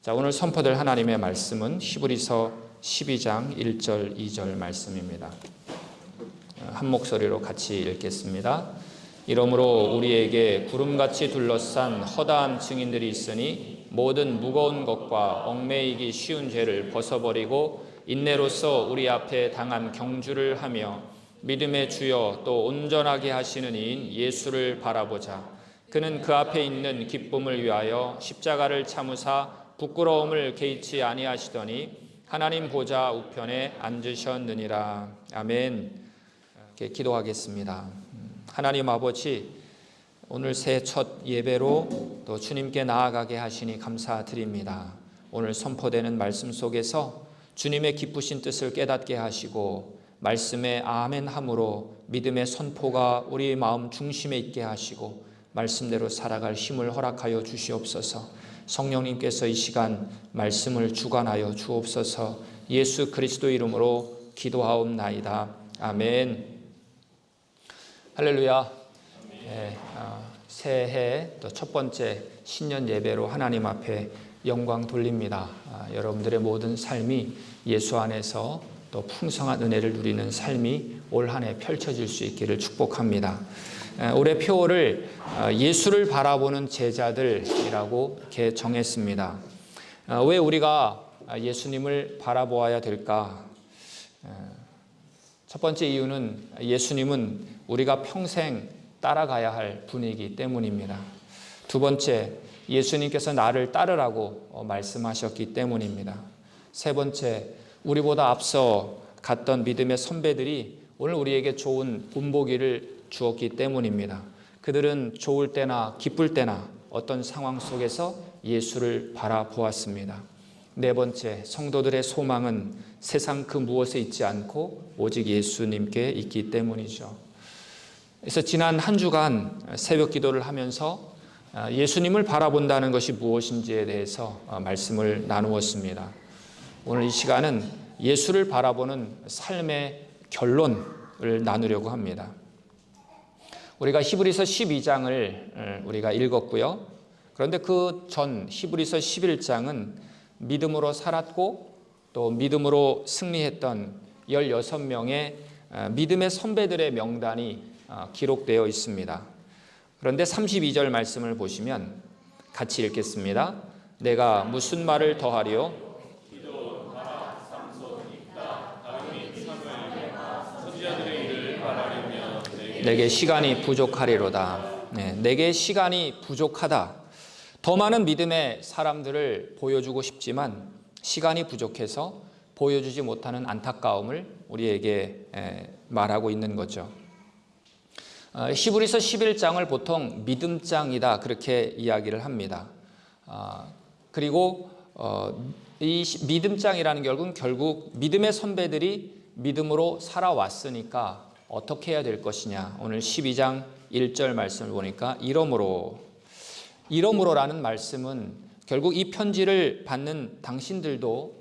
자, 오늘 선포될 하나님의 말씀은 히브리서 12장 1절 2절 말씀입니다. 한 목소리로 같이 읽겠습니다. 이러므로 우리에게 구름같이 둘러싼 허다한 증인들이 있으니 모든 무거운 것과 얽매이기 쉬운 죄를 벗어버리고 인내로써 우리 앞에 당한 경주를 하며 믿음의 주여 또 온전하게 하시는 이인 예수를 바라보자. 그는 그 앞에 있는 기쁨을 위하여 십자가를 참으사 부끄러움을 개의치 아니하시더니 하나님 보좌 우편에 앉으셨느니라. 아멘. 이렇게 기도하겠습니다. 하나님 아버지, 오늘 새 첫 예배로 또 주님께 나아가게 하시니 감사드립니다. 오늘 선포되는 말씀 속에서 주님의 기쁘신 뜻을 깨닫게 하시고 말씀에 아멘함으로 믿음의 선포가 우리 마음 중심에 있게 하시고 말씀대로 살아갈 힘을 허락하여 주시옵소서. 성령님께서 이 시간 말씀을 주관하여 주옵소서. 예수 그리스도 이름으로 기도하옵나이다. 아멘. 할렐루야. 네, 새해 또 첫 번째 신년 예배로 하나님 앞에 영광 돌립니다. 여러분들의 모든 삶이 예수 안에서 또 풍성한 은혜를 누리는 삶이 올 한 해 펼쳐질 수 있기를 축복합니다. 올해 표어를 예수를 바라보는 제자들이라고 이렇게 정했습니다. 왜 우리가 예수님을 바라보아야 될까? 첫 번째 이유는 예수님은 우리가 평생 따라가야 할 분이기 때문입니다. 두 번째, 예수님께서 나를 따르라고 말씀하셨기 때문입니다. 세 번째, 우리보다 앞서 갔던 믿음의 선배들이 오늘 우리에게 좋은 본보기를 주었기 때문입니다. 그들은 좋을 때나 기쁠 때나 어떤 상황 속에서 예수를 바라보았습니다. 네 번째, 성도들의 소망은 세상 그 무엇에 있지 않고 오직 예수님께 있기 때문이죠. 그래서 지난 한 주간 새벽 기도를 하면서 예수님을 바라본다는 것이 무엇인지에 대해서 말씀을 나누었습니다. 오늘 이 시간은 예수를 바라보는 삶의 결론을 나누려고 합니다. 우리가 히브리서 12장을 우리가 읽었고요. 그런데 그 전 히브리서 11장은 믿음으로 살았고 또 믿음으로 승리했던 16명의 믿음의 선배들의 명단이 기록되어 있습니다. 그런데 32절 말씀을 보시면 같이 읽겠습니다. 내가 무슨 말을 더하리요? 내게 시간이 부족하리로다. 내게 시간이 부족하다. 더 많은 믿음의 사람들을 보여주고 싶지만 시간이 부족해서 보여주지 못하는 안타까움을 우리에게 말하고 있는 거죠. 히브리서 11장을 보통 믿음장이다 그렇게 이야기를 합니다. 그리고 이 믿음장이라는 결국 믿음의 선배들이 믿음으로 살아왔으니까 어떻게 해야 될 것이냐. 오늘 12장 1절 말씀을 보니까 이러므로라는 말씀은 결국 이 편지를 받는 당신들도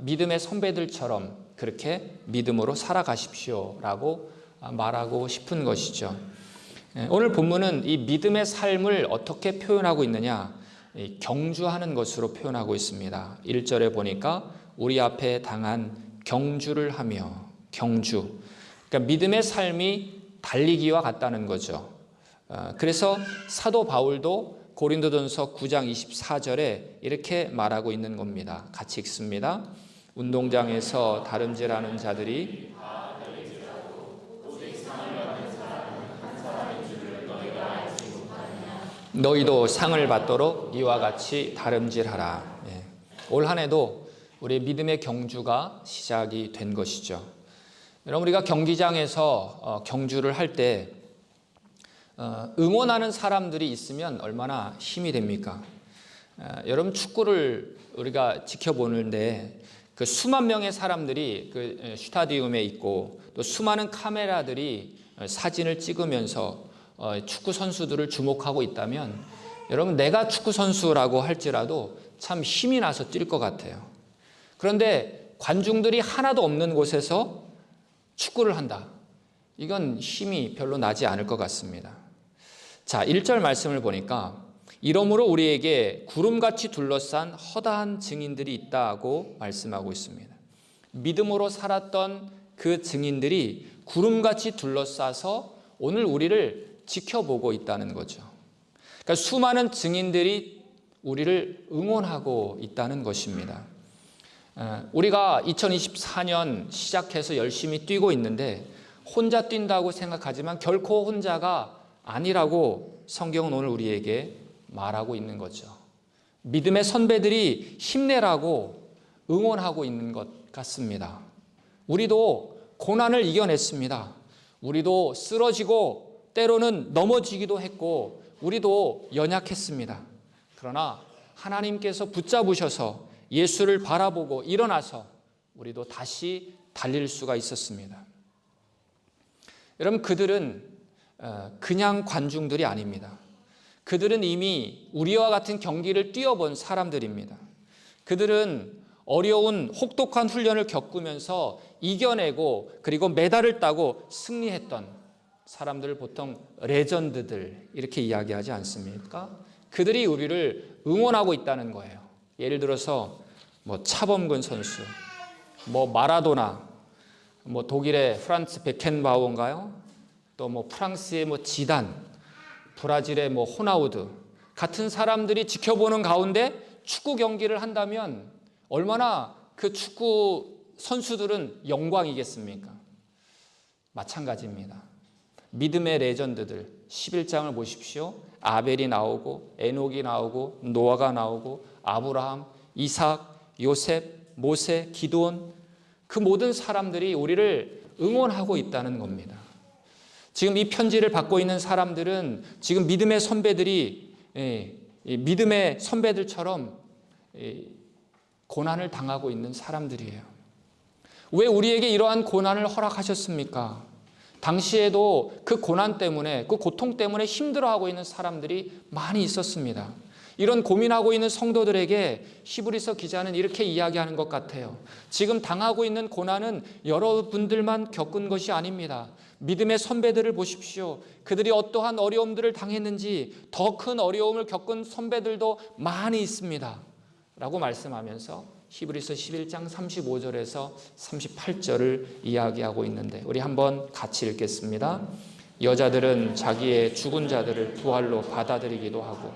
믿음의 선배들처럼 그렇게 믿음으로 살아가십시오라고 말하고 싶은 것이죠. 오늘 본문은 이 믿음의 삶을 어떻게 표현하고 있느냐, 경주하는 것으로 표현하고 있습니다. 1절에 보니까 우리 앞에 당한 경주를 하며, 경주. 그러니까 믿음의 삶이 달리기와 같다는 거죠. 그래서 사도 바울도 고린도전서 9장 24절에 이렇게 말하고 있는 겁니다. 같이 읽습니다. 운동장에서 다름질하는 자들이 너희도 상을 받도록 이와 같이 다름질하라. 올 한 해도 우리의 믿음의 경주가 시작이 된 것이죠. 여러분, 우리가 경기장에서 경주를 할 때 응원하는 사람들이 있으면 얼마나 힘이 됩니까? 여러분, 축구를 우리가 지켜보는데 그 수만 명의 사람들이 그 스타디움에 있고 또 수많은 카메라들이 사진을 찍으면서 축구 선수들을 주목하고 있다면 여러분, 내가 축구 선수라고 할지라도 참 힘이 나서 뛸 것 같아요. 그런데 관중들이 하나도 없는 곳에서 축구를 한다. 이건 힘이 별로 나지 않을 것 같습니다. 자, 1절 말씀을 보니까 이러므로 우리에게 구름같이 둘러싼 허다한 증인들이 있다고 말씀하고 있습니다. 믿음으로 살았던 그 증인들이 구름같이 둘러싸서 오늘 우리를 지켜보고 있다는 거죠. 그러니까 수많은 증인들이 우리를 응원하고 있다는 것입니다. 우리가 2024년 시작해서 열심히 뛰고 있는데 혼자 뛴다고 생각하지만 결코 혼자가 아니라고 성경은 오늘 우리에게 말하고 있는 거죠. 믿음의 선배들이 힘내라고 응원하고 있는 것 같습니다. 우리도 고난을 이겨냈습니다. 우리도 쓰러지고 때로는 넘어지기도 했고 우리도 연약했습니다. 그러나 하나님께서 붙잡으셔서 예수를 바라보고 일어나서 우리도 다시 달릴 수가 있었습니다. 여러분, 그들은 그냥 관중들이 아닙니다. 그들은 이미 우리와 같은 경기를 뛰어본 사람들입니다. 그들은 어려운 혹독한 훈련을 겪으면서 이겨내고 그리고 메달을 따고 승리했던 사람들을 보통 레전드들 이렇게 이야기하지 않습니까? 그들이 우리를 응원하고 있다는 거예요. 예를 들어서 차범근 선수, 마라도나, 독일의 프란츠 베켄바우어인가요? 또 프랑스의 지단, 브라질의 호나우드 같은 사람들이 지켜보는 가운데 축구 경기를 한다면 얼마나 그 축구 선수들은 영광이겠습니까? 마찬가지입니다. 믿음의 레전드들 11장을 보십시오. 아벨이 나오고 에녹이 나오고 노아가 나오고 아브라함, 이삭, 요셉, 모세, 기드온, 그 모든 사람들이 우리를 응원하고 있다는 겁니다. 지금 이 편지를 받고 있는 사람들은 지금 믿음의 선배들이 믿음의 선배들처럼 고난을 당하고 있는 사람들이에요. 왜 우리에게 이러한 고난을 허락하셨습니까? 당시에도 그 고난 때문에, 그 고통 때문에 힘들어하고 있는 사람들이 많이 있었습니다. 이런 고민하고 있는 성도들에게 히브리서 기자는 이렇게 이야기하는 것 같아요. 지금 당하고 있는 고난은 여러분들만 겪은 것이 아닙니다. 믿음의 선배들을 보십시오. 그들이 어떠한 어려움들을 당했는지 더 큰 어려움을 겪은 선배들도 많이 있습니다. 라고 말씀하면서 히브리서 11장 35절에서 38절을 이야기하고 있는데 우리 한번 같이 읽겠습니다. 여자들은 자기의 죽은 자들을 부활로 받아들이기도 하고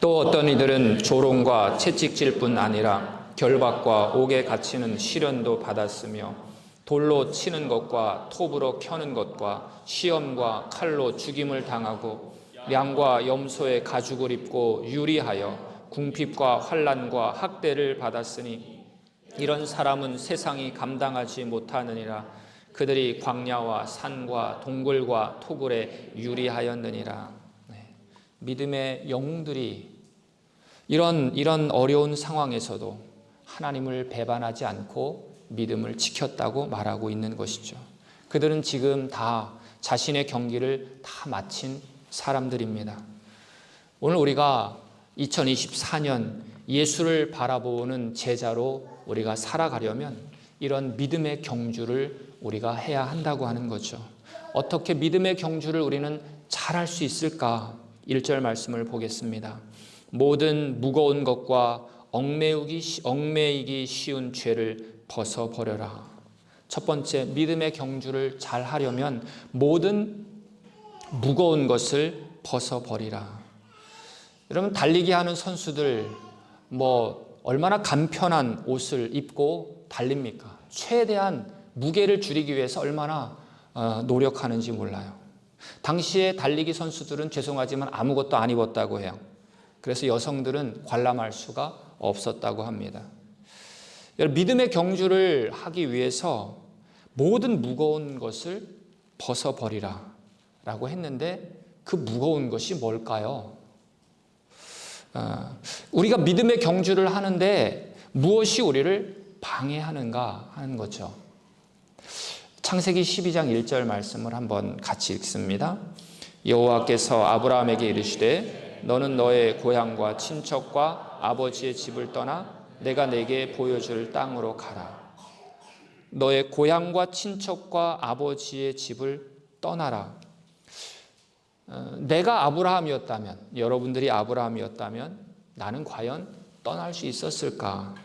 또 어떤 이들은 조롱과 채찍질 뿐 아니라 결박과 옥에 갇히는 시련도 받았으며 돌로 치는 것과 톱으로 켜는 것과 시험과 칼로 죽임을 당하고 양과 염소의 가죽을 입고 유리하여 궁핍과 환난과 학대를 받았으니 이런 사람은 세상이 감당하지 못하느니라. 그들이 광야와 산과 동굴과 토굴에 유리하였느니라. 믿음의 영웅들이 이런 어려운 상황에서도 하나님을 배반하지 않고 믿음을 지켰다고 말하고 있는 것이죠. 그들은 지금 다 자신의 경기를 다 마친 사람들입니다. 오늘 우리가 2024년 예수를 바라보는 제자로 우리가 살아가려면 이런 믿음의 경주를 우리가 해야 한다고 하는 거죠. 어떻게 믿음의 경주를 우리는 잘할 수 있을까? 1절 말씀을 보겠습니다. 모든 무거운 것과 얽매이기 쉬운 죄를 벗어버려라. 첫 번째, 믿음의 경주를 잘 하려면 모든 무거운 것을 벗어버리라. 여러분, 달리기 하는 선수들 얼마나 간편한 옷을 입고 달립니까? 최대한 무게를 줄이기 위해서 얼마나 노력하는지 몰라요. 당시에 달리기 선수들은 죄송하지만 아무것도 안 입었다고 해요. 그래서 여성들은 관람할 수가 없었다고 합니다. 믿음의 경주를 하기 위해서 모든 무거운 것을 벗어버리라 라고 했는데 그 무거운 것이 뭘까요? 우리가 믿음의 경주를 하는데 무엇이 우리를 방해하는가 하는 거죠. 창세기 12장 1절 말씀을 한번 같이 읽습니다. 여호와께서 아브라함에게 이르시되 너는 너의 고향과 친척과 아버지의 집을 떠나 내가 내게 보여줄 땅으로 가라. 너의 고향과 친척과 아버지의 집을 떠나라. 내가 아브라함이었다면, 여러분들이 아브라함이었다면 나는 과연 떠날 수 있었을까?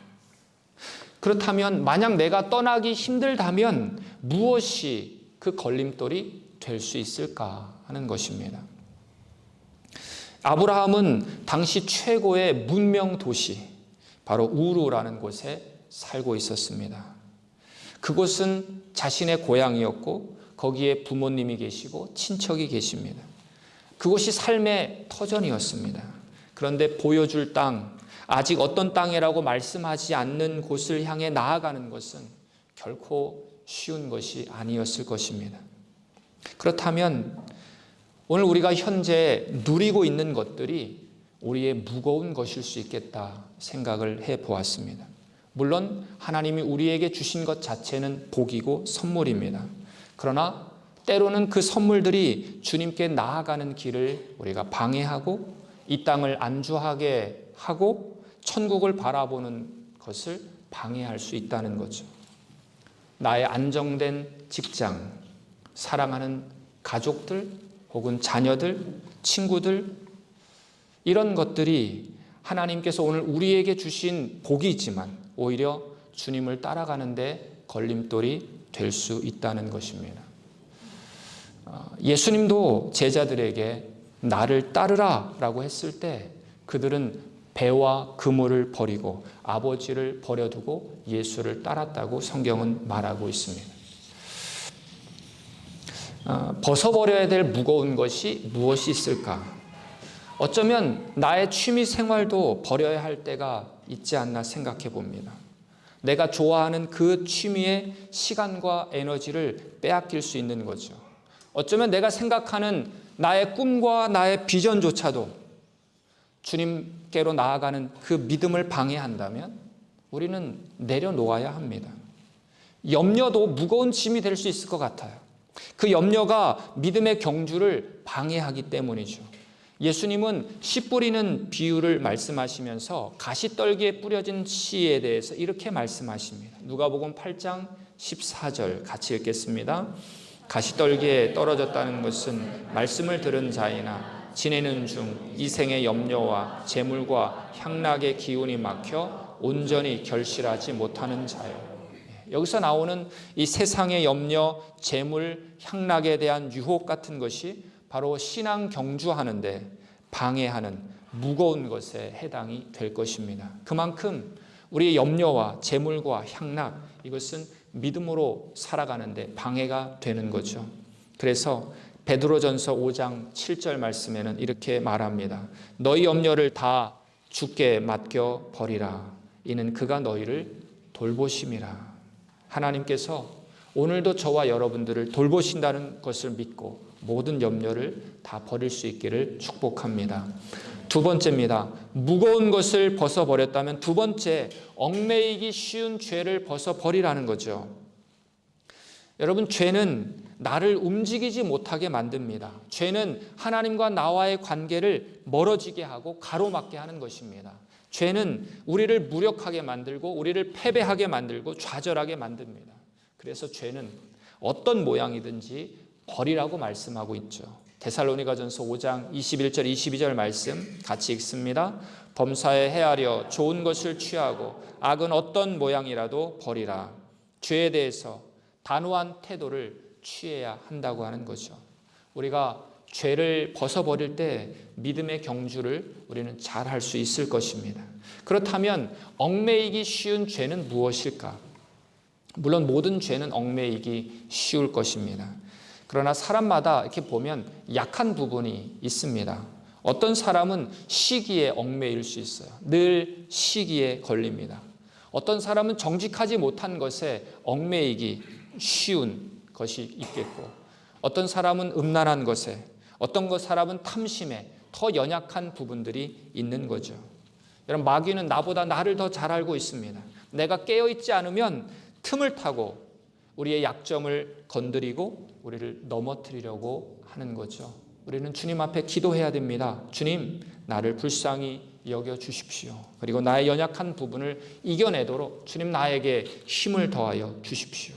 그렇다면 만약 내가 떠나기 힘들다면 무엇이 그 걸림돌이 될 수 있을까 하는 것입니다. 아브라함은 당시 최고의 문명 도시, 바로 우르라는 곳에 살고 있었습니다. 그곳은 자신의 고향이었고 거기에 부모님이 계시고 친척이 계십니다. 그곳이 삶의 터전이었습니다. 그런데 보여줄 땅, 아직 어떤 땅이라고 말씀하지 않는 곳을 향해 나아가는 것은 결코 쉬운 것이 아니었을 것입니다. 그렇다면 오늘 우리가 현재 누리고 있는 것들이 우리의 무거운 것일 수 있겠다 생각을 해보았습니다. 물론 하나님이 우리에게 주신 것 자체는 복이고 선물입니다. 그러나 때로는 그 선물들이 주님께 나아가는 길을 우리가 방해하고 이 땅을 안주하게 하고 천국을 바라보는 것을 방해할 수 있다는 거죠. 나의 안정된 직장, 사랑하는 가족들 혹은 자녀들, 친구들, 이런 것들이 하나님께서 오늘 우리에게 주신 복이지만 오히려 주님을 따라가는데 걸림돌이 될 수 있다는 것입니다. 예수님도 제자들에게 나를 따르라 라고 했을 때 그들은 배와 그물을 버리고 아버지를 버려두고 예수를 따랐다고 성경은 말하고 있습니다. 벗어버려야 될 무거운 것이 무엇이 있을까? 어쩌면 나의 취미 생활도 버려야 할 때가 있지 않나 생각해 봅니다. 내가 좋아하는 그 취미에 시간과 에너지를 빼앗길 수 있는 거죠. 어쩌면 내가 생각하는 나의 꿈과 나의 비전조차도 주님께로 나아가는 그 믿음을 방해한다면 우리는 내려놓아야 합니다. 염려도 무거운 짐이 될 수 있을 것 같아요. 그 염려가 믿음의 경주를 방해하기 때문이죠. 예수님은 씨 뿌리는 비유를 말씀하시면서 가시떨기에 뿌려진 씨에 대해서 이렇게 말씀하십니다. 누가복음 8장 14절 같이 읽겠습니다. 가시떨기에 떨어졌다는 것은 말씀을 들은 자이나 지내는 중 이 생의 염려와 재물과 향락의 기운이 막혀 온전히 결실하지 못하는 자요. 여기서 나오는 이 세상의 염려, 재물, 향락에 대한 유혹 같은 것이 바로 신앙 경주하는데 방해하는 무거운 것에 해당이 될 것입니다. 그만큼 우리의 염려와 재물과 향락, 이것은 믿음으로 살아가는데 방해가 되는 거죠. 그래서 베드로전서 5장 7절 말씀에는 이렇게 말합니다. 너희 염려를 다 주께 맡겨 버리라. 이는 그가 너희를 돌보심이라. 하나님께서 오늘도 저와 여러분들을 돌보신다는 것을 믿고 모든 염려를 다 버릴 수 있기를 축복합니다. 두 번째입니다. 무거운 것을 벗어버렸다면 두 번째, 얽매이기 쉬운 죄를 벗어버리라는 거죠. 여러분, 죄는 나를 움직이지 못하게 만듭니다. 죄는 하나님과 나와의 관계를 멀어지게 하고 가로막게 하는 것입니다. 죄는 우리를 무력하게 만들고 우리를 패배하게 만들고 좌절하게 만듭니다. 그래서 죄는 어떤 모양이든지 버리라고 말씀하고 있죠. 데살로니가전서 5장 21절 22절 말씀 같이 읽습니다. 범사에 헤아려 좋은 것을 취하고 악은 어떤 모양이라도 버리라. 죄에 대해서 단호한 태도를 취해야 한다고 하는 거죠. 우리가 죄를 벗어버릴 때 믿음의 경주를 우리는 잘 할 수 있을 것입니다. 그렇다면 얽매이기 쉬운 죄는 무엇일까? 물론 모든 죄는 얽매이기 쉬울 것입니다. 그러나 사람마다 이렇게 보면 약한 부분이 있습니다. 어떤 사람은 시기에 얽매일 수 있어요. 늘 시기에 걸립니다. 어떤 사람은 정직하지 못한 것에 얽매이기 쉬운 것이 있겠고, 어떤 사람은 음란한 것에, 어떤 사람은 탐심에 더 연약한 부분들이 있는 거죠. 여러분, 마귀는 나보다 나를 더 잘 알고 있습니다. 내가 깨어있지 않으면 틈을 타고 우리의 약점을 건드리고 우리를 넘어뜨리려고 하는 거죠. 우리는 주님 앞에 기도해야 됩니다. 주님, 나를 불쌍히 여겨주십시오. 그리고 나의 연약한 부분을 이겨내도록 주님 나에게 힘을 더하여 주십시오.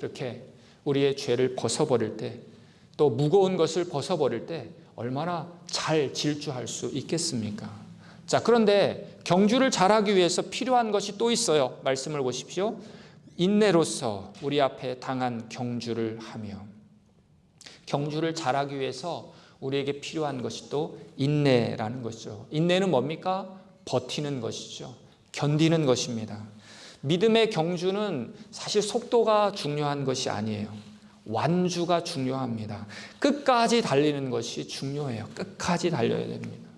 그렇게 우리의 죄를 벗어버릴 때, 또 무거운 것을 벗어버릴 때 얼마나 잘 질주할 수 있겠습니까? 자, 그런데 경주를 잘하기 위해서 필요한 것이 또 있어요. 말씀을 보십시오. 인내로서 우리 앞에 당한 경주를 하며. 경주를 잘하기 위해서 우리에게 필요한 것이 또 인내라는 것이죠. 인내는 뭡니까? 버티는 것이죠. 견디는 것입니다. 믿음의 경주는 사실 속도가 중요한 것이 아니에요. 완주가 중요합니다. 끝까지 달리는 것이 중요해요. 끝까지 달려야 됩니다.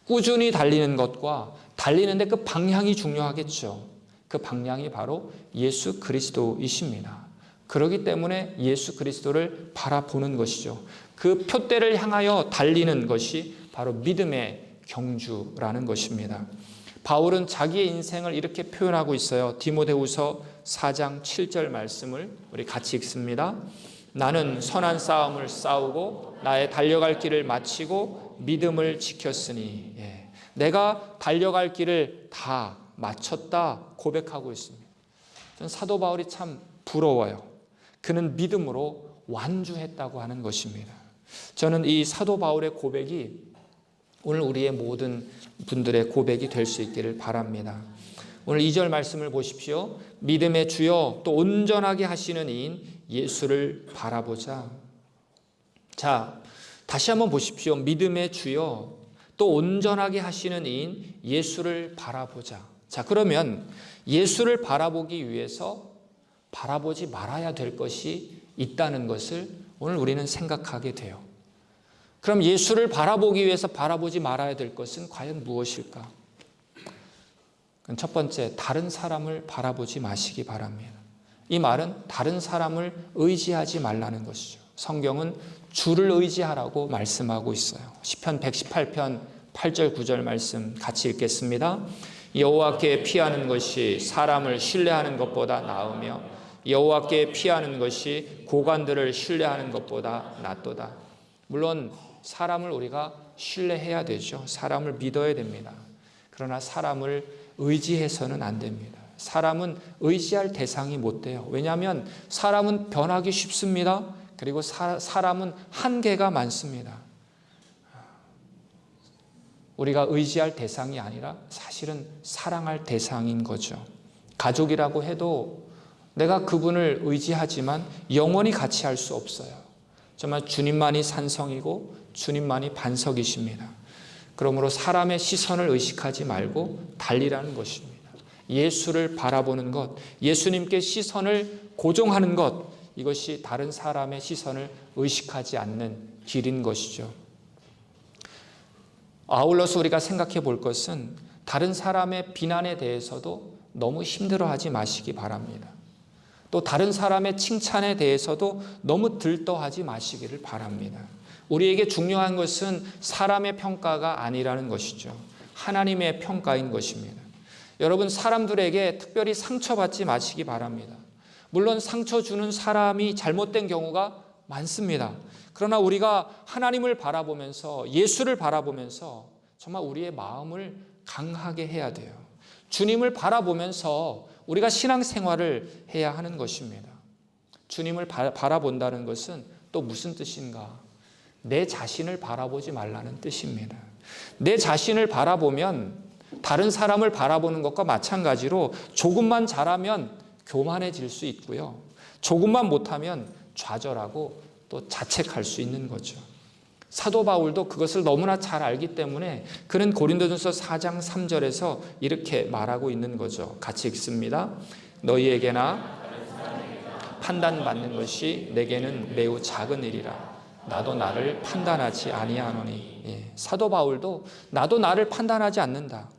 꾸준히 달리는 것과 달리는데 그 방향이 중요하겠죠. 그 방향이 바로 예수 그리스도이십니다. 그렇기 때문에 예수 그리스도를 바라보는 것이죠. 그 표대를 향하여 달리는 것이 바로 믿음의 경주라는 것입니다. 바울은 자기의 인생을 이렇게 표현하고 있어요. 디모데후서 4장 7절 말씀을 우리 같이 읽습니다. 나는 선한 싸움을 싸우고 나의 달려갈 길을 마치고 믿음을 지켰으니. 내가 달려갈 길을 다 마쳤다 고백하고 있습니다. 저는 사도 바울이 참 부러워요. 그는 믿음으로 완주했다고 하는 것입니다. 저는 이 사도 바울의 고백이 오늘 우리의 모든 분들의 고백이 될 수 있기를 바랍니다. 오늘 2절 말씀을 보십시오. 믿음의 주여 또 온전하게 하시는 이인 예수를 바라보자. 자, 다시 한번 보십시오. 믿음의 주여 또 온전하게 하시는 이인 예수를 바라보자. 자, 그러면 예수를 바라보기 위해서 바라보지 말아야 될 것이 있다는 것을 오늘 우리는 생각하게 돼요. 그럼 예수를 바라보기 위해서 바라보지 말아야 될 것은 과연 무엇일까? 첫 번째, 다른 사람을 바라보지 마시기 바랍니다. 이 말은 다른 사람을 의지하지 말라는 것이죠. 성경은 주를 의지하라고 말씀하고 있어요. 시편 118편 8절 9절 말씀 같이 읽겠습니다. 여호와께 피하는 것이 사람을 신뢰하는 것보다 나으며 여호와께 피하는 것이 고관들을 신뢰하는 것보다 낫도다. 물론 사람을 우리가 신뢰해야 되죠. 사람을 믿어야 됩니다. 그러나 사람을 의지해서는 안 됩니다. 사람은 의지할 대상이 못 돼요. 왜냐하면 사람은 변하기 쉽습니다. 그리고 사람은 한계가 많습니다. 우리가 의지할 대상이 아니라 사실은 사랑할 대상인 거죠. 가족이라고 해도 내가 그분을 의지하지만 영원히 같이 할 수 없어요. 정말 주님만이 산성이고 주님만이 반석이십니다. 그러므로 사람의 시선을 의식하지 말고 달리라는 것입니다. 예수를 바라보는 것, 예수님께 시선을 고정하는 것, 이것이 다른 사람의 시선을 의식하지 않는 길인 것이죠. 아울러서 우리가 생각해 볼 것은 다른 사람의 비난에 대해서도 너무 힘들어하지 마시기 바랍니다. 또 다른 사람의 칭찬에 대해서도 너무 들떠하지 마시기를 바랍니다. 우리에게 중요한 것은 사람의 평가가 아니라는 것이죠. 하나님의 평가인 것입니다. 여러분, 사람들에게 특별히 상처받지 마시기 바랍니다. 물론 상처 주는 사람이 잘못된 경우가 많습니다. 그러나 우리가 하나님을 바라보면서 예수를 바라보면서 정말 우리의 마음을 강하게 해야 돼요. 주님을 바라보면서 우리가 신앙생활을 해야 하는 것입니다. 주님을 바라본다는 것은 또 무슨 뜻인가? 내 자신을 바라보지 말라는 뜻입니다. 내 자신을 바라보면 다른 사람을 바라보는 것과 마찬가지로 조금만 잘하면 교만해질 수 있고요. 조금만 못하면 좌절하고 또 자책할 수 있는 거죠. 사도 바울도 그것을 너무나 잘 알기 때문에 그는 고린도전서 4장 3절에서 이렇게 말하고 있는 거죠. 같이 읽습니다. 너희에게나 판단받는 것이 내게는 매우 작은 일이라. 나도 나를 판단하지 아니하노니. 사도 바울도 나도 나를 판단하지 않는다.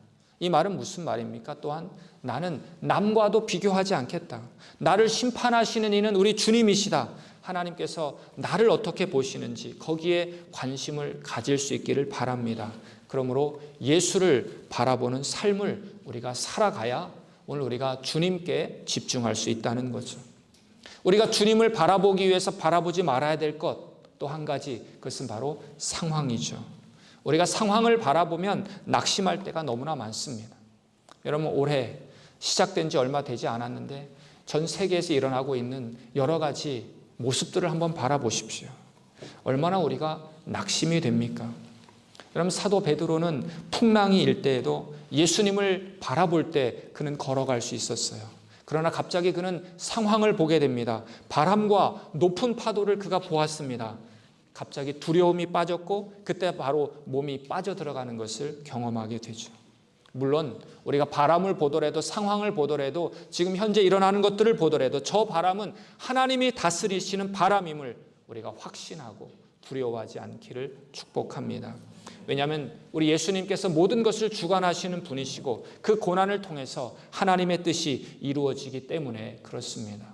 이 말은 무슨 말입니까? 또한 나는 남과도 비교하지 않겠다. 나를 심판하시는 이는 우리 주님이시다. 하나님께서 나를 어떻게 보시는지 거기에 관심을 가질 수 있기를 바랍니다. 그러므로 예수를 바라보는 삶을 우리가 살아가야 오늘 우리가 주님께 집중할 수 있다는 거죠. 우리가 주님을 바라보기 위해서 바라보지 말아야 될 것 또 한 가지, 그것은 바로 상황이죠. 우리가 상황을 바라보면 낙심할 때가 너무나 많습니다. 여러분, 올해 시작된 지 얼마 되지 않았는데 전 세계에서 일어나고 있는 여러 가지 모습들을 한번 바라보십시오. 얼마나 우리가 낙심이 됩니까? 여러분, 사도 베드로는 풍랑이 일 때에도 예수님을 바라볼 때 그는 걸어갈 수 있었어요. 그러나 갑자기 그는 상황을 보게 됩니다. 바람과 높은 파도를 그가 보았습니다. 갑자기 두려움이 빠졌고 그때 바로 몸이 빠져들어가는 것을 경험하게 되죠. 물론 우리가 바람을 보더라도, 상황을 보더라도, 지금 현재 일어나는 것들을 보더라도 저 바람은 하나님이 다스리시는 바람임을 우리가 확신하고 두려워하지 않기를 축복합니다. 왜냐하면 우리 예수님께서 모든 것을 주관하시는 분이시고 그 고난을 통해서 하나님의 뜻이 이루어지기 때문에 그렇습니다.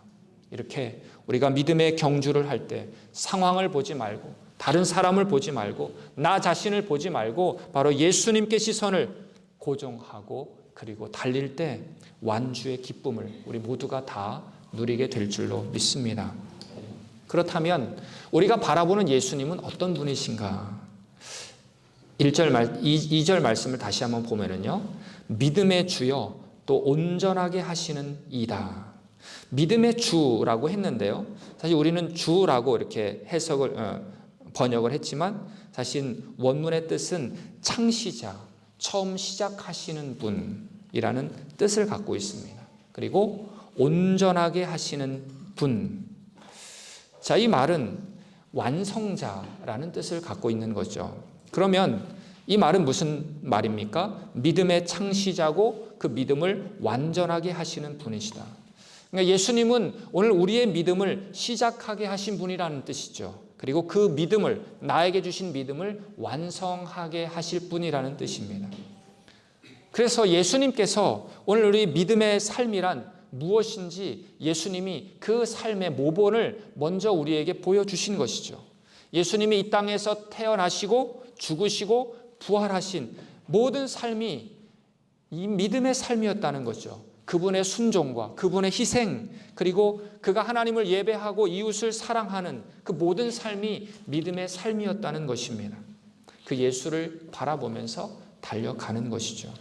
이렇게 우리가 믿음의 경주를 할 때 상황을 보지 말고, 다른 사람을 보지 말고, 나 자신을 보지 말고 바로 예수님께 시선을 고정하고 그리고 달릴 때 완주의 기쁨을 우리 모두가 다 누리게 될 줄로 믿습니다. 그렇다면 우리가 바라보는 예수님은 어떤 분이신가? 2절 말씀을 다시 한번 보면은요, 믿음의 주여 또 온전하게 하시는 이다. 믿음의 주라고 했는데요, 사실 우리는 주라고 이렇게 번역을 했지만 사실 원문의 뜻은 창시자, 처음 시작하시는 분이라는 뜻을 갖고 있습니다. 그리고 온전하게 하시는 분. 자, 이 말은 완성자라는 뜻을 갖고 있는 거죠. 그러면 이 말은 무슨 말입니까? 믿음의 창시자고 그 믿음을 완전하게 하시는 분이시다. 그러니까 예수님은 오늘 우리의 믿음을 시작하게 하신 분이라는 뜻이죠. 그리고 그 믿음을, 나에게 주신 믿음을 완성하게 하실 분이라는 뜻입니다. 그래서 예수님께서 오늘 우리 믿음의 삶이란 무엇인지 예수님이 그 삶의 모본을 먼저 우리에게 보여주신 것이죠. 예수님이 이 땅에서 태어나시고 죽으시고 부활하신 모든 삶이 이 믿음의 삶이었다는 거죠. 그분의 순종과 그분의 희생, 그리고 그가 하나님을 예배하고 이웃을 사랑하는 그 모든 삶이 믿음의 삶이었다는 것입니다. 그 예수를 바라보면서 달려가는 것이죠.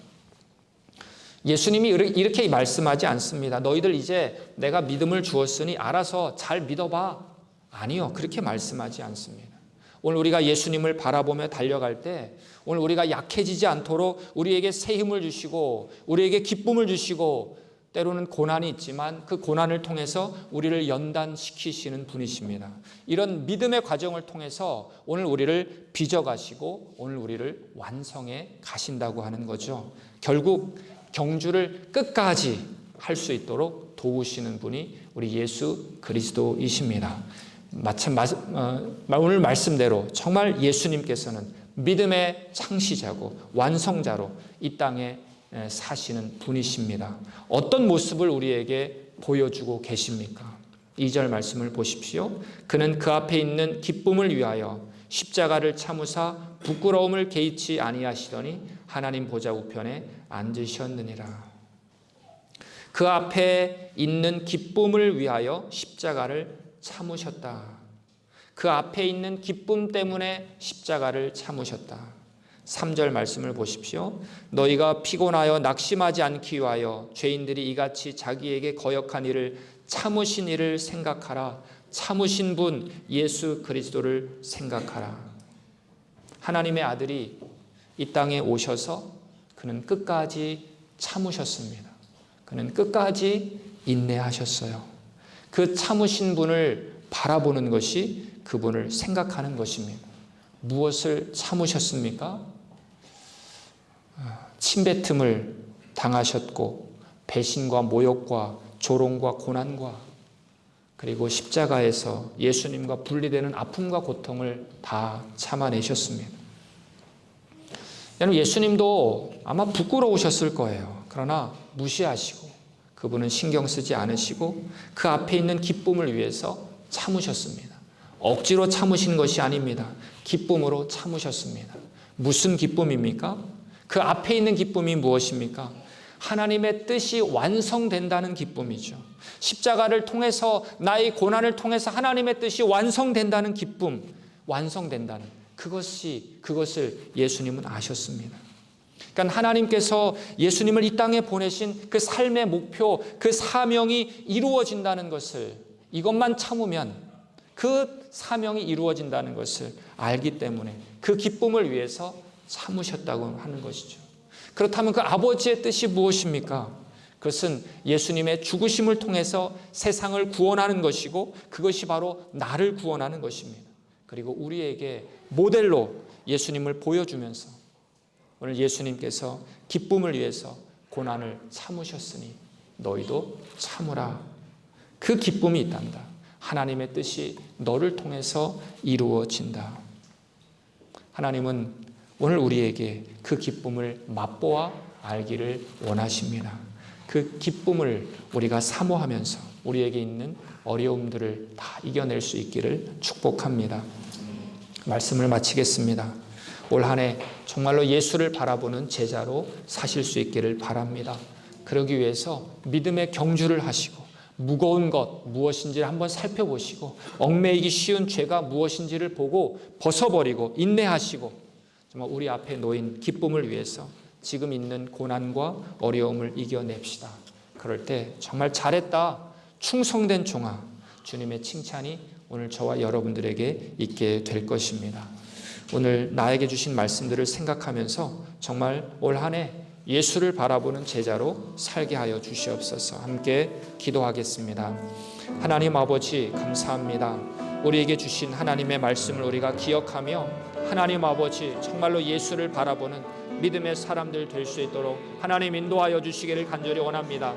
예수님이 이렇게 말씀하지 않습니다. 너희들 이제 내가 믿음을 주었으니 알아서 잘 믿어봐. 아니요, 그렇게 말씀하지 않습니다. 오늘 우리가 예수님을 바라보며 달려갈 때 오늘 우리가 약해지지 않도록 우리에게 새 힘을 주시고 우리에게 기쁨을 주시고 때로는 고난이 있지만 그 고난을 통해서 우리를 연단시키시는 분이십니다. 이런 믿음의 과정을 통해서 오늘 우리를 빚어가시고 오늘 우리를 완성해 가신다고 하는 거죠. 결국 경주를 끝까지 할 수 있도록 도우시는 분이 우리 예수 그리스도이십니다. 오늘 말씀대로 정말 예수님께서는 믿음의 창시자고 완성자로 이 땅에 사시는 분이십니다. 어떤 모습을 우리에게 보여주고 계십니까? 2절 말씀을 보십시오. 그는 그 앞에 있는 기쁨을 위하여 십자가를 참으사 부끄러움을 개의치 아니하시더니 하나님 보좌 우편에 앉으셨느니라. 그 앞에 있는 기쁨을 위하여 십자가를 참으셨다. 그 앞에 있는 기쁨 때문에 십자가를 참으셨다. 3절 말씀을 보십시오. 너희가 피곤하여 낙심하지 않기 위하여 죄인들이 이같이 자기에게 거역한 일을 참으신 일을 생각하라. 참으신 분 예수 그리스도를 생각하라. 하나님의 아들이 이 땅에 오셔서 그는 끝까지 참으셨습니다. 그는 끝까지 인내하셨어요. 그 참으신 분을 바라보는 것이 그분을 생각하는 것입니다. 무엇을 참으셨습니까? 침뱉음을 당하셨고 배신과 모욕과 조롱과 고난과 그리고 십자가에서 예수님과 분리되는 아픔과 고통을 다 참아내셨습니다. 여러분, 예수님도 아마 부끄러우셨을 거예요. 그러나 무시하시고 그분은 신경 쓰지 않으시고 그 앞에 있는 기쁨을 위해서 참으셨습니다. 억지로 참으신 것이 아닙니다. 기쁨으로 참으셨습니다. 무슨 기쁨입니까? 그 앞에 있는 기쁨이 무엇입니까? 하나님의 뜻이 완성된다는 기쁨이죠. 십자가를 통해서 나의 고난을 통해서 하나님의 뜻이 완성된다는 기쁨, 완성된다는 그것을 예수님은 아셨습니다. 그러니까 하나님께서 예수님을 이 땅에 보내신 그 삶의 목표, 그 사명이 이루어진다는 것을, 이것만 참으면 그 사명이 이루어진다는 것을 알기 때문에 그 기쁨을 위해서 참으셨다고 하는 것이죠. 그렇다면 그 아버지의 뜻이 무엇입니까? 그것은 예수님의 죽으심을 통해서 세상을 구원하는 것이고, 그것이 바로 나를 구원하는 것입니다. 그리고 우리에게 모델로 예수님을 보여주면서 오늘 예수님께서 기쁨을 위해서 고난을 참으셨으니 너희도 참으라. 그 기쁨이 있단다. 하나님의 뜻이 너를 통해서 이루어진다. 하나님은 오늘 우리에게 그 기쁨을 맛보아 알기를 원하십니다. 그 기쁨을 우리가 사모하면서 우리에게 있는 어려움들을 다 이겨낼 수 있기를 축복합니다. 말씀을 마치겠습니다. 올 한 해 정말로 예수를 바라보는 제자로 사실 수 있기를 바랍니다. 그러기 위해서 믿음의 경주를 하시고, 무거운 것 무엇인지를 한번 살펴보시고, 얽매이기 쉬운 죄가 무엇인지를 보고 벗어버리고 인내하시고, 정말 우리 앞에 놓인 기쁨을 위해서 지금 있는 고난과 어려움을 이겨냅시다. 그럴 때 정말 잘했다, 충성된 종아, 주님의 칭찬이 오늘 저와 여러분들에게 있게 될 것입니다. 오늘 나에게 주신 말씀들을 생각하면서 정말 올 한 해 예수를 바라보는 제자로 살게 하여 주시옵소서. 함께 기도하겠습니다. 하나님 아버지, 감사합니다. 우리에게 주신 하나님의 말씀을 우리가 기억하며 하나님 아버지, 정말로 예수를 바라보는 믿음의 사람들 될 수 있도록 하나님 인도하여 주시기를 간절히 원합니다.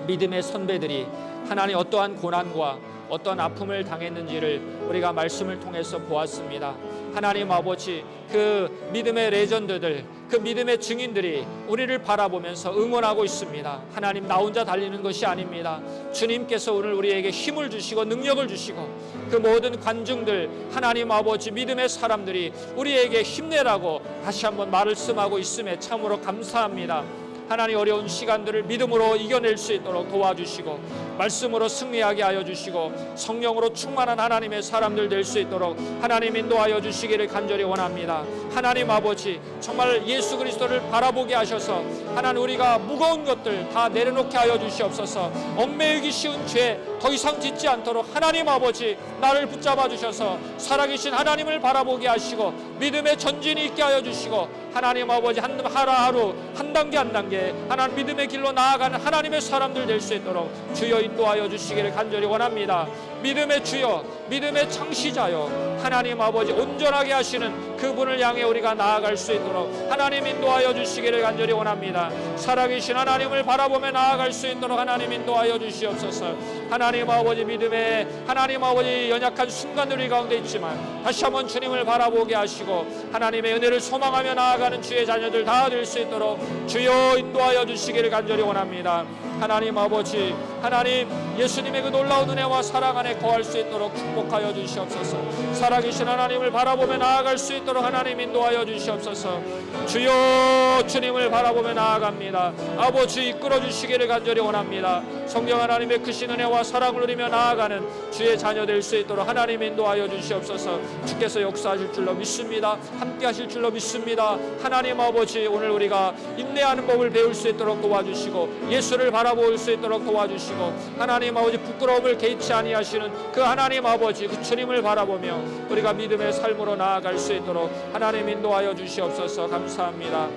믿음의 선배들이 하나님 어떠한 고난과 어떤 아픔을 당했는지를 우리가 말씀을 통해서 보았습니다. 하나님 아버지, 그 믿음의 레전드들, 그 믿음의 증인들이 우리를 바라보면서 응원하고 있습니다. 하나님, 나 혼자 달리는 것이 아닙니다. 주님께서 오늘 우리에게 힘을 주시고 능력을 주시고, 그 모든 관중들, 하나님 아버지, 믿음의 사람들이 우리에게 힘내라고 다시 한번 말씀하고 있음에 참으로 감사합니다. 하나님, 어려운 시간들을 믿음으로 이겨낼 수 있도록 도와주시고, 말씀으로 승리하게 하여 주시고, 성령으로 충만한 하나님의 사람들 될 수 있도록 하나님 인도하여 주시기를 간절히 원합니다. 하나님 아버지, 정말 예수 그리스도를 바라보게 하셔서 하나님, 우리가 무거운 것들 다 내려놓게 하여 주시옵소서. 얽매이기 쉬운 죄 더 이상 짓지 않도록 하나님 아버지, 나를 붙잡아 주셔서 살아계신 하나님을 바라보게 하시고 믿음의 전진이 있게 하여 주시고, 하나님 아버지, 하루하루 한 단계 한 단계 하나님 믿음의 길로 나아가는 하나님의 사람들 될 수 있도록 주여 인도하여 주시기를 간절히 원합니다. 믿음의 주여, 믿음의 창시자여, 하나님 아버지, 온전하게 하시는 그분을 향해 우리가 나아갈 수 있도록 하나님 인도하여 주시기를 간절히 원합니다. 살아계신 하나님을 바라보며 나아갈 수 있도록 하나님 인도하여 주시옵소서. 하나님 아버지, 믿음의 하나님 아버지, 연약한 순간들 우리 가운데 있지만 다시 한번 주님을 바라보게 하시고 하나님의 은혜를 소망하며 나아가는 주의 자녀들 다 될 수 있도록 주여 인도하여 주시기를 간절히 원합니다. 하나님 아버지, 하나님 예수님의 그 놀라운 은혜와 사랑 안에 거할 수 있도록 축복하여 주시옵소서. 살아계신 하나님을 바라보며 나아갈 수 있도록 하나님 인도하여 주시옵소서. 주여, 주님을 바라보며 나아갑니다. 아버지, 이끌어 주시기를 간절히 원합니다. 성령 하나님의 크신 은혜와 사랑을 누리며 나아가는 주의 자녀 될 수 있도록 하나님 인도하여 주시옵소서. 주께서 역사하실 줄로 믿습니다. 함께 하실 줄로 믿습니다. 하나님 아버지, 오늘 우리가 인내하는 법을 배울 수 있도록 도와주시고 예수를 바라볼 수 있도록 도와주시고, 하나님 아버지, 부끄러움을 개의치 아니하시는 그 하나님 아버지, 그 주님을 바라보며 우리가 믿음의 삶으로 나아갈 수 있도록 하나님 인도하여 주시옵소서. 감사합니다.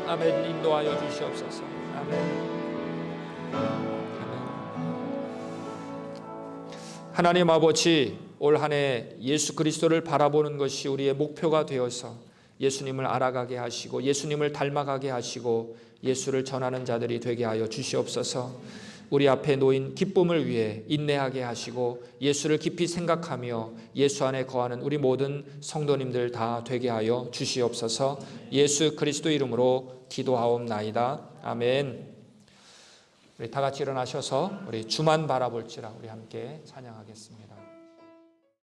아멘. 인도하여 주시옵소서. 아멘. 하나님 아버지, 올 한 해 예수 그리스도를 바라보는 것이 우리의 목표가 되어서 예수님을 알아가게 하시고 예수님을 닮아가게 하시고 예수를 전하는 자들이 되게 하여 주시옵소서. 우리 앞에 놓인 기쁨을 위해 인내하게 하시고 예수를 깊이 생각하며 예수 안에 거하는 우리 모든 성도님들 다 되게 하여 주시옵소서. 예수 그리스도 이름으로 기도하옵나이다. 아멘. 우리 다 같이 일어나셔서 우리 주만 바라볼지라 우리 함께 찬양하겠습니다.